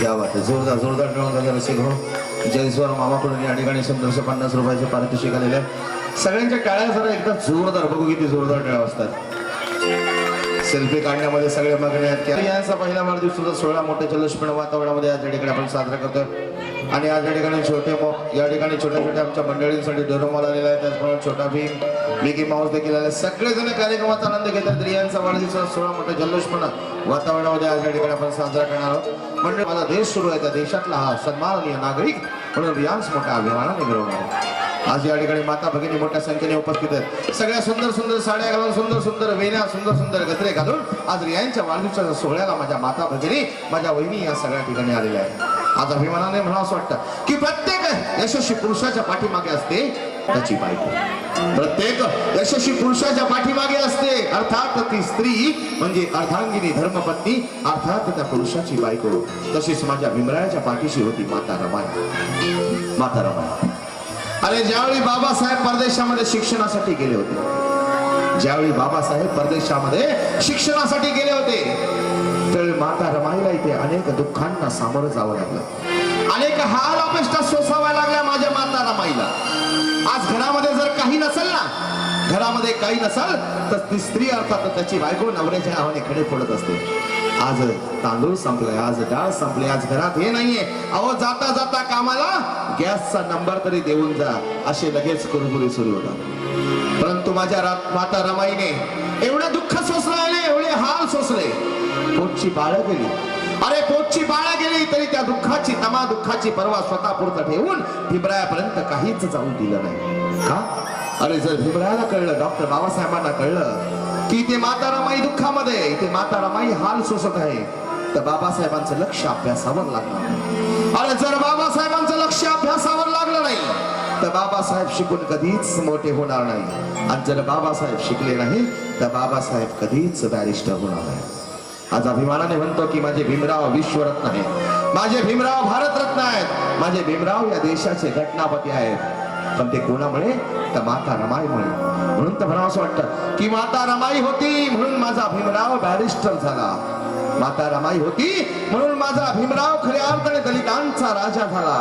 क्या बात आहे. जोरदार जोरदार मिळून झाले रसिक हो. जयस्वर मामाकडून या ठिकाणी सुंदरशे 50 रुपयाचे पारितोषिक आलेले आहे. सगळ्यांच्या टाळ्या जरा एकदा जोरदार बघू किती जोरदार टाळ्या वाजतात. सेल्फी काढण्यामध्ये सगळे मग्न आहेत. यांचा पहिला वाढदिवसाचा सोहळा मोठ्या जल्लोषपूर्ण वातावरणामध्ये या ठिकाणी आपण साजरा करतो. आणि आज या ठिकाणी या ठिकाणी छोट्या छोट्या आमच्या मंडळींसाठी डोरोमाल आलेला आहे. त्याचप्रमाणे छोटा भीम मिकी माऊस देखील आले. सगळेजण कार्यक्रमाचा आनंद घेतात. रियांचा वाढदिवसाचा सोहळा मोठ्या जल्लोषपूर्ण वातावरणामध्ये आज या ठिकाणी आपण साजरा करणार आहोत. म्हणजे माझा देश सुरू आहे, त्या देशातला हा सन्माननीय नागरिक म्हणून रियांस मोठ्या अभिमानाने मिरवणार. आज या ठिकाणी माता भगिनी मोठ्या संख्येने उपस्थित आहेत. सगळ्या सुंदर सुंदर साड्या घालून, सुंदर सुंदर वेण्या, सुंदर सुंदर गजरे घालून आज रियांच्या वाढदिवसाच्या सोहळ्याला माझ्या माता भगिनी, माझ्या वहिनी या सगळ्या ठिकाणी आलेल्या आहेत. आज अभिमानाने म्हणावं असं वाटतं की प्रत्येक यशस्वी पुरुषाच्या पाठीमागे असते त्याची बायको. प्रत्येक यशस्वी पुरुषाच्या पाठीमागे असते, अर्थात ती स्त्री म्हणजे अर्धांगिनी धर्मपत्नी, अर्थात त्या पुरुषाची बायको. तशीच माझ्या भीमरायाच्या पाठीशी होती माता रमाई. माता रमाई आणि ज्यावेळी बाबासाहेब परदेशामध्ये शिक्षणासाठी गेले होते, ज्यावेळी बाबासाहेब परदेशामध्ये शिक्षणासाठी गेले होते, त्यावेळी माता रमाईला इथे अनेक दुःखांना सामोरं जावं लागलं, अनेक हाल अपेष्टा सोसाव्या लागल्या माझ्या माता रमाईला. आज घरामध्ये जर काही नसेल ना, घरामध्ये काही नसेल तर ती स्त्री अर्थात त्याची बायको नवऱ्याच्या नावाने खडे फोडत असते. आज तांदूळ संपलाय, आज डाळ संपली, आज घरात हे नाहीये, अहो जाता जाता कामाला गॅसचा नंबर तरी देऊन जा, असे लगेच कुरबुरी सुरू होतात. परंतु माझ्या माता रमाईने एवढे दुःख सोसले, एवढे हाल सोसले. पोटची बाळ गेली, अरे पोटची बाळ गेली तरी त्या दुःखाची, तमा दुःखाची पर्वा स्वतःपुरतं ठेवून भीमरायापर्यंत काहीच जाऊ दिलं नाही. का? अरे जर भीमरायाला कळलं, डॉक्टर बाबासाहेबांना कळलं की इथे माता रमाई दुःखामध्ये, इथे माता रमाई हाल सोसत आहे, तर बाबासाहेबांचं लक्ष अभ्यासावर लागलं. अरे जर बाबासाहेबांचं लक्ष अभ्यासावर लागलं नाही तर बाबासाहेब शिकून कधीच मोठे होणार नाही. आणि जर बाबासाहेब शिकले नाही तर बाबासाहेब कधीच बॅरिस्टर होणार नाही. आज अभिमानाने म्हणतो की माझे भीमराव विश्वरत्न आहेत, माझे भीमराव भारतरत्न आहेत, माझे भीमराव या देशाचे घटनापती आहेत. पण ते कोणामुळे? तर माता रमाईमुळे. म्हणून तर म्हणावं असं वाटतं की माता रमाई होती म्हणून माझा भीमराव बॅरिस्टर झाला, माता रमाई होती म्हणून माझा भीमराव खऱ्या अर्थाने दलितांचा राजा झाला.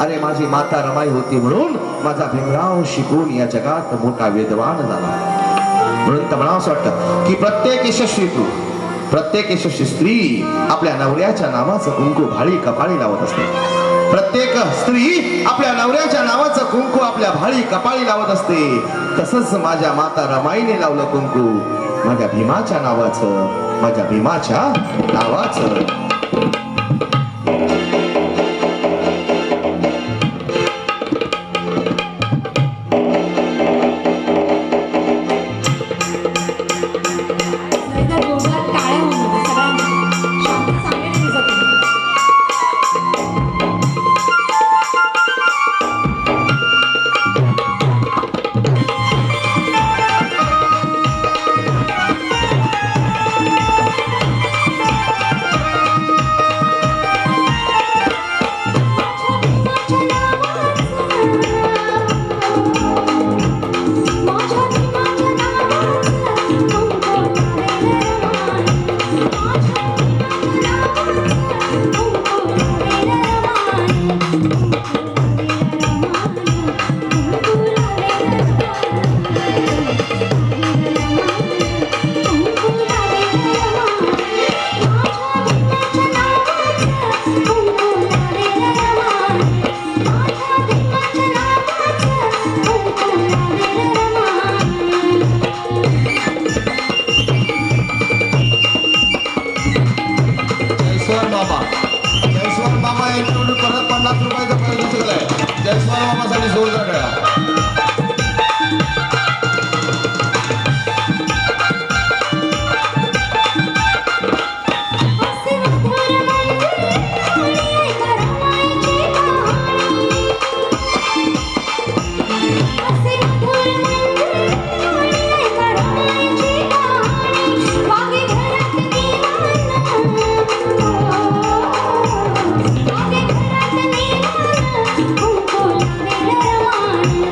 अरे माझी माता रमाई होती म्हणून माझा भीमराव शिकून या जगात मोठा वेदवान झाला. म्हणून तर म्हणावं असं वाटतं की प्रत्येक यशस्वी स्त्री आपल्या नवऱ्याच्या नावाचं कुंकू भाळी कपाळी लावत असते. प्रत्येक स्त्री आपल्या नवऱ्याच्या नावाचं कुंकू आपल्या भाळी कपाळी लावत असते. तसंच माझ्या माता रमाईने लावलं कुंकू माझ्या भीमाच्या नावाचं, माझ्या भीमाच्या नावाचं. जयस्वाल मामा यांच्याकडून परत 50 रुपयाचा पारितोषिक दिलाय. जयस्वाल मामासाठी जोरदार टाळ्या. Oh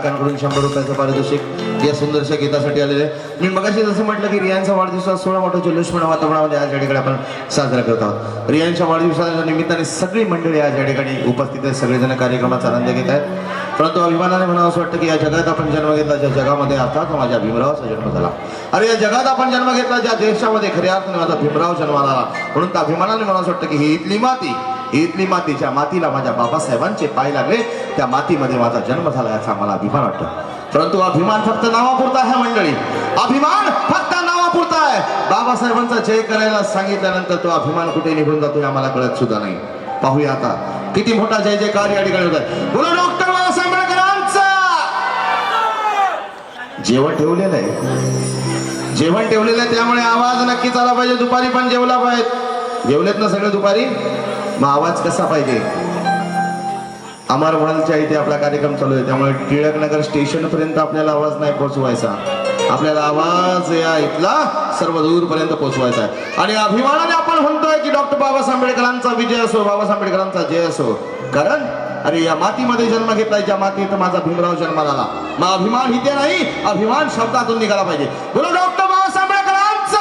काकांकडून 100 रुपयाचं पारितोषिक या सुंदरशा गीतासाठी आलेले. मी मगाशी जसं म्हटलं की रियांचा वाढदिवस 16 मोठा जल्लोषपूर्ण वातावरणामध्ये आज या ठिकाणी आपण साजरा करत आहोत. रियांच्या वाढदिवसाच्या निमित्ताने सगळी मंडळी आज या ठिकाणी उपस्थित आहेत. सगळेजण कार्यक्रमाचा आनंद घेत आहेत. परंतु अभिमानाने म्हणावं असं वाटतं की या जगात आपण जन्म घेतला, ज्या जगामध्ये अर्थात माझ्या भीमरावाचा जन्म झाला. अरे या जगात आपण जन्म घेतला, ज्या देशामध्ये खऱ्या अर्थाने माझा भीमराव जन्माला आला. म्हणून त्या अभिमानाने म्हणावं असं वाटतं की ही इथली माती ज्या मातीला माझ्या बाबासाहेबांचे पाय लागले, त्या मातीमध्ये माझा जन्म झाला याचा मला अभिमान वाटतो. परंतु अभिमान फक्त नावापुरता आहे मंडळी, अभिमान फक्त नावापुरता आहे. बाबासाहेबांचा जय करायला सांगितल्यानंतर तो अभिमान कुठे निघून जातो हे आम्हाला कळत सुद्धा नाही. पाहूया आता किती मोठा जय जयकार या ठिकाणी होत आहे. बोला डॉक्टर बाबासाहेब आंबेडकरांचा. जेवण ठेवलेलं आहे त्यामुळे आवाज नक्कीच आला पाहिजे. दुपारी पण जेवला पाहिजे. जेवलेत ना सगळे दुपारी? मग आवाज कसा पाहिजे? अमर म्हणलच्या इथे आपला कार्यक्रम चालू आहे, त्यामुळे टिळकनगर स्टेशन पर्यंत आपल्याला आवाज नाही पोहोचवायचा. आपल्याला आवाज या इथला सर्व दूरपर्यंत पोहोचवायचा आहे. आणि अभिमानाने आपण म्हणतोय की डॉक्टर बाबासाहेब आंबेडकरांचा विजय असो, बाबासाहेब आंबेडकरांचा जय असो. कारण अरे या मातीमध्ये जन्म घेतलाय, ज्या मातीत माझा भीमराव जन्माला आला. मग अभिमान इथे नाही, अभिमान शब्दातून निघाला पाहिजे. बोलो डॉक्टर बाबासाहेब आंबेडकरांचा.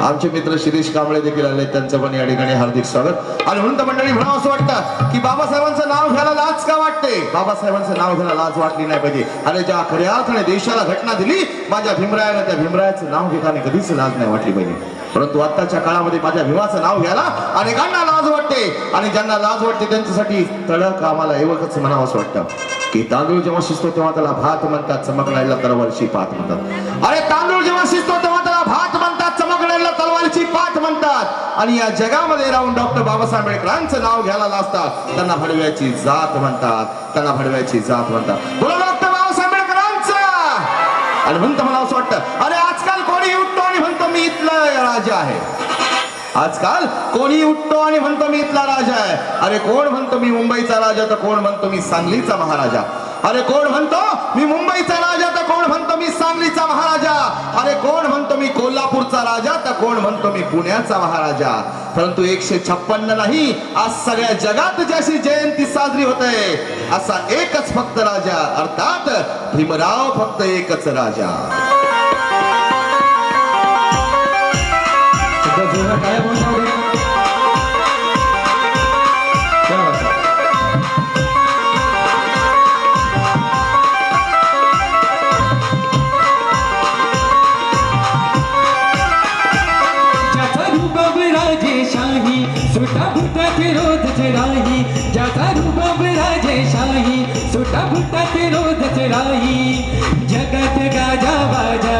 आमचे मित्र शिरीष कांबळे देखील आले, त्यांचं पण या ठिकाणी हार्दिक स्वागत. आणि म्हणून तर मंडळी म्हणावं असं वाटतं की बाबासाहेबांचं नाव घ्यायला लाज का वाटते? बाबासाहेबांचं नाव घ्यायला लाज वाटली नाही पाहिजे. आणि ज्या खऱ्या अर्थाने देशाला घटना दिली माझ्या भीमरायाने, त्या भीमरायाचं नाव घेताना कधीच लाज नाही वाटली पाहिजे. परंतु आत्ताच्या काळामध्ये माझ्या भीमाचं नाव घ्यायला अनेकांना लाज वाटते. आणि ज्यांना लाज वाटते त्यांच्यासाठी तडक आम्हाला एवढंच म्हणावं असं वाटतं की तांदूळ जेव्हा शिजतो तेव्हा त्याला भात म्हणतात, चमकणाऱ्याला तलवारीची पाठ म्हणतात. अरे तांदूळ जेव्हा शिजतो तेव्हा त्याला भात म्हणतात, चमकणाऱ्याला तलवारीची पाठ म्हणतात. आणि या जगामध्ये राहून डॉक्टर बाबासाहेब आंबेडकरांचं नाव घ्यायला लाजतात. त्यांना भडव्याची जात म्हणतात, त्यांना भडव्याची जात म्हणतात. बोला डॉक्टर बाबासाहेब आंबेडकरांचा. आणि म्हणतं मला असं वाटतं अरे आजकाल कोणी उठतो आणि म्हणतो मी इथला राजा आहे. आजकाल कोणी उठतो आणि म्हणतो मी इथला राजा आहे. अरे कोण म्हणतो मी मुंबईचा राजा, तर कोण म्हणतो मी सांगलीचा महाराजा. अरे कोण म्हणतो मी मुंबईचा राजा, तर कोण म्हणतो मी सांगलीचा महाराजा. अरे कोण म्हणतो मी कोल्हापूरचा राजा, तर कोण म्हणतो मी पुण्याचा महाराजा. परंतु 156 नाही, आज सगळ्या जगात ज्याची जयंती साजरी होते असा एकच फक्त राजा, अर्थात भीमराव फक्त एकच राजा. काय बोलणार राजेशाही सुटा भुटात रोज राही, ज्याचा रुबाब राजेशाही सुटा भुटात रोज राही. जगत गाजा बाजा,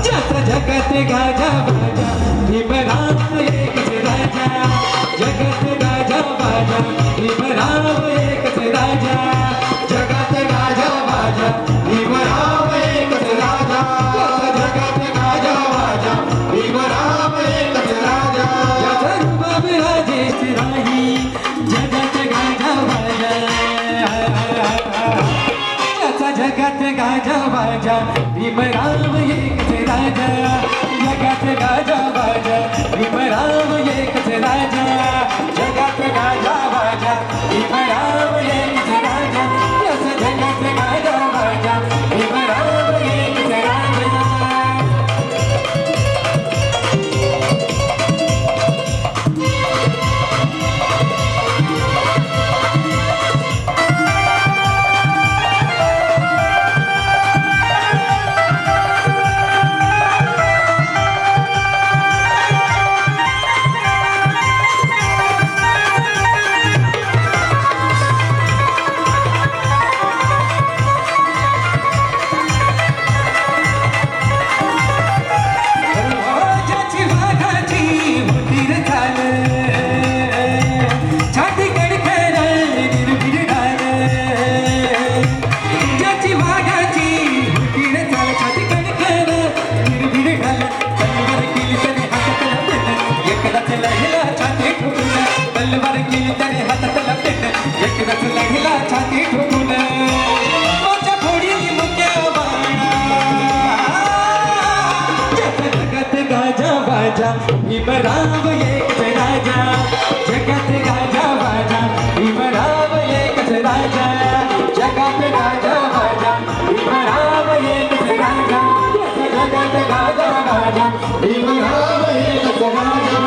ज्याचा जगत गाजा बाजा भीमराव एकच राजा. जगत गाजा बाजा भीमराव एकच राजा. जगत गाजा बाजा भीमराव एकच राजा. जगत गाजा बाजा भीमराव एकच राजा. ज्याचा रुबाब राजेश राही, जगत गाजा बाजा, ज्याचा जगत गाजा बाजा भीमराव एकच राजा. जगत गाजा बाजा भीमराव एकच राजा. जगत गाजा बाजा भीमराव एकच राजा. ज्याचा जगत गाजा बाजा भीमराव एकच राजा. भीमराव एकच राजा. जगत गाजा बाजा भीमराव एकच जगात गाजा वाजा भीमराव एकच राजा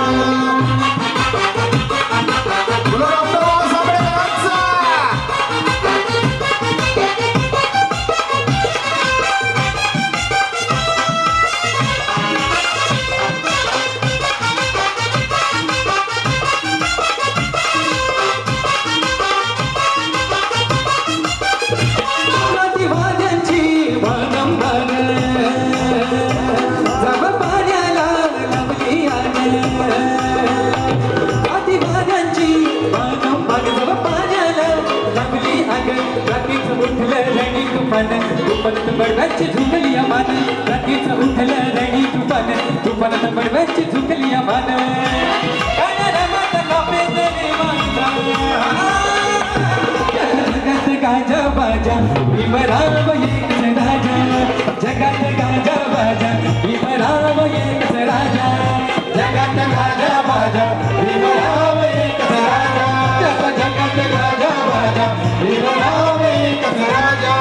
तुफानात बडव्याची झुकली मान रात्रीचं उठलं रणी तुफानात बडव्याची झुकली मान जगात गाजा बाजा भीमराव एकच राजा जगात गाजा बाजा भीमराव एकच राजा जगात गाजा बाजा भीमराव एकच राजा जगात गाजा बाजा भीमराव एकच राजा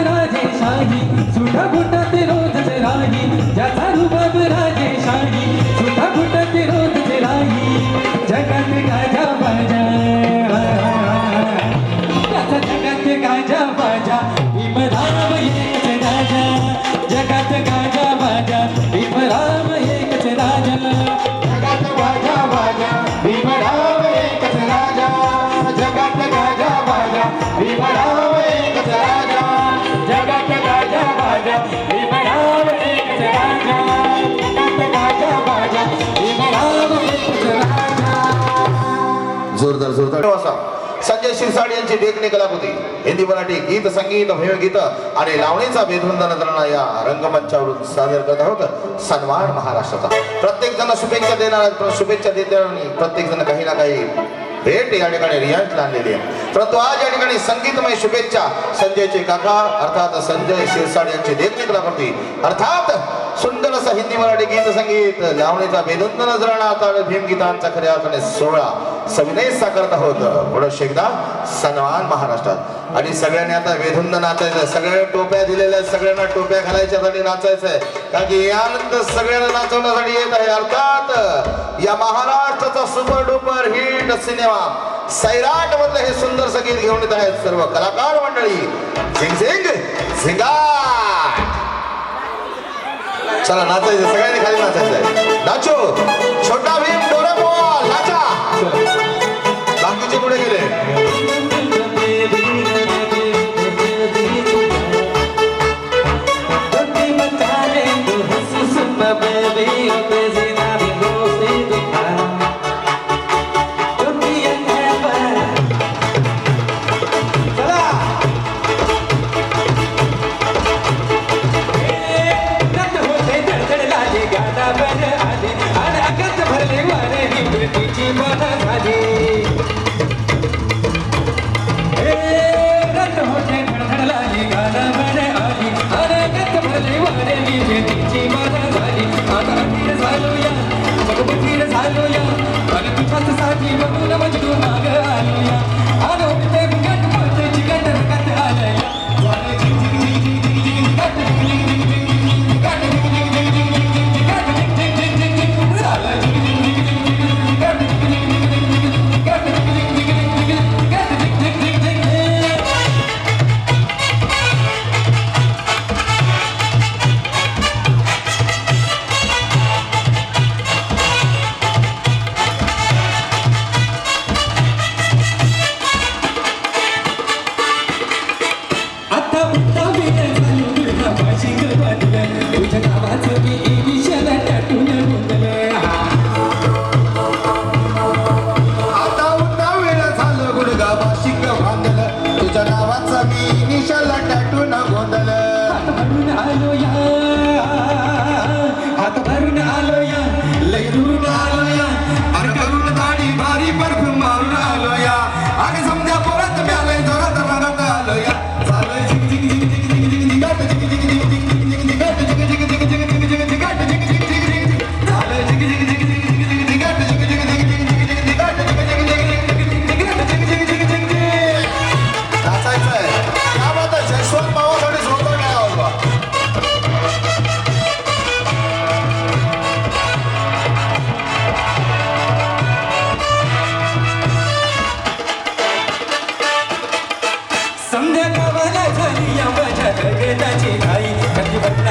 राजेशाही सुठा फुटत रोजच राही ज्याचा रुबाब राजेशाही सुठा फुटत रोजच राही जगात गाजा बाजा त्याचा जगात गाजा बाजा भीमराव एकच राजा जगात गाजा बाजा भीमराव एकच राजा जगात गाजा बाजा भीमराव एकच राजा जगात गाजा बाजा भीमराव एकच राजा जगात गाजा बाजा भीमराव एकच राजा जगात गाजा बाजा भीमराव एकच राजा जोरदार जोरदार संजय शिरसाट यांची देखणी कलाकृती हिंदी मराठी गीत संगीत भयगीत आणि लावणीचा बेधुंदन धरणा या रंगमंचावरून सादर करत आहोत सन्मान महाराष्ट्राचा. प्रत्येक जण शुभेच्छा देणार शुभेच्छा देताना प्रत्येक जण काही ना काही भेट या ठिकाणी रियाज आणलेली आहे. परंतु आज या ठिकाणी संगीतमय शुभेच्छा संजयचे काका अर्थात संजय शिरसाट यांची देखणी कलाकृती अर्थात सुंदर असा हिंदी मराठी गीत संगीत लावणीचा बेधुंद नजराणा ताळ भीमगीतांचा खऱ्या अर्थाने सोहळा सविनय साकारत आहोत. पुढे एकदा सन्मान महाराष्ट्रात आणि सगळ्यांनी आता बेधुंद नाचायचं. सगळ्या टोप्या दिलेल्या सगळ्यांना टोप्या घालायच्यासाठी नाचायचंय कारण की यानंतर सगळ्यांना नाचवण्यासाठी येत आहे अर्थात या महाराष्ट्राचा super duper hit cinema Sairat मधलं हे सुंदर संगीत घेऊन येत आहेत सर्व कलाकार मंडळी. झिंग झिंग झिंगाट. चला नाचायचं सगळ्यांनी खाली नाचायचंय. नाचो छोटा भीम डोरेमोन नाचा. बाकीचे पुढे गेले. गाता बन आले आणि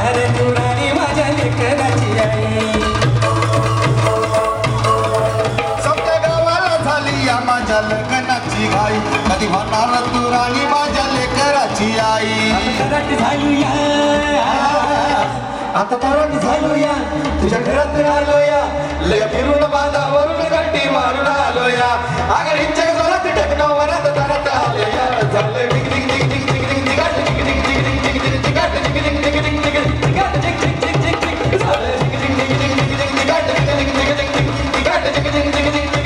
अरे तू राणी माझ्या लेकराची आई समजा गावाला झाली या माझ्या लग्नाची घाई कधी होणार तू राणी माझ्या लेकराची आई कराटी झालूया आता तराटी झालो या तुझ्या घरात आलो या लय फिरून बांधावरून गट्टी मारून आलो या आगळीच्या जोरात टेकनो वरात तरात आलो या झालं डिग डिग डिग डिग डिग डिग डिगाट डिग डिग डिग डिग डिग डिग डिगाट डिग डिग डिग डिग डिग डिगाट डिग डिग डिग डिग डिग झालं डिग डिग डिग डिग डिग डिग डिगाट डिग डिग डिग डिग डिग डिगाट डिग डिग डिग डिग